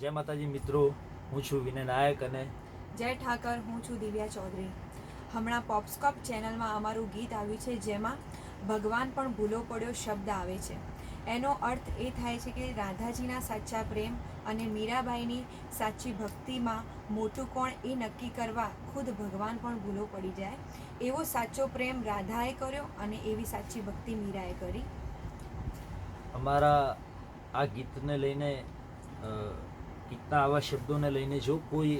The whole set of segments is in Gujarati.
જય માતાજી મિત્રો, હું છું વિનય નાયક અને જય ઠાકર, હું છું દિવ્યા ચૌધરી. હમણાં પોપ્સકોપ ચેનલમાં અમારું ગીત આવ્યું છે જેમાં ભગવાન પણ ભૂલો પડ્યો શબ્દ આવે છે. એનો અર્થ એ થાય છે કે રાધાજીના સાચા પ્રેમ અને મીરાબાઈની સાચી ભક્તિમાં મોટું કોણ એ નક્કી કરવા ખુદ ભગવાન પણ ભૂલો પડી જાય. એવો સાચો પ્રેમ રાધાએ કર્યો અને એવી સાચી ભક્તિ મીરાએ કરી. અમારા આ ગીતને લઈને ગીતના આવા શબ્દોને લઈને જો કોઈ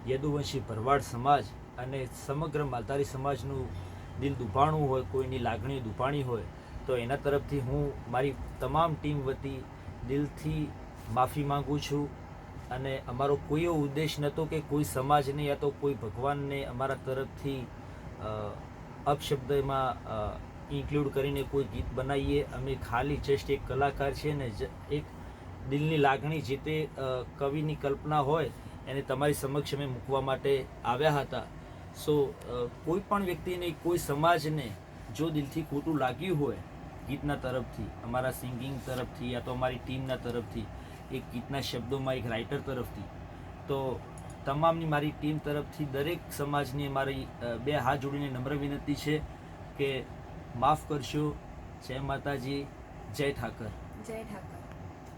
યદુવંશી ભરવાડ સમાજ અને સમગ્ર માલધારી સમાજનું દિલ દુભાણું હોય, કોઈની લાગણી દુભાણી હોય, તો એના તરફથી હું મારી તમામ ટીમ વતી દિલથી માફી માગું છું. અને અમારો કોઈ એવો ઉદ્દેશ નહોતો કે કોઈ સમાજને યા તો કોઈ ભગવાનને અમારા તરફથી અપશબ્દમાં ઇન્ક્લુડ કરીને કોઈ ગીત બનાવીએ. અમે ખાલી જસ્ટ એક કલાકાર છે ને એક દિલની લાગણી જે તે કવિની કલ્પના હોય એને તમારી સમક્ષ અમે મૂકવા માટે આવ્યા હતા. સો કોઈ પણ વ્યક્તિને, કોઈ સમાજને જો દિલથી ખોટું લાગ્યું હોય ગીતના તરફથી, અમારા સિંગિંગ તરફથી યા તો અમારી ટીમના તરફથી, એક ગીતના શબ્દોમાં એક રાઇટર તરફથી, તો તમામની મારી ટીમ તરફથી દરેક સમાજની મારી બે હાથ જોડીને નમ્ર વિનંતી છે કે માફ કરશો. જય માતાજી, જય ઠાકર. જય ઠાકર.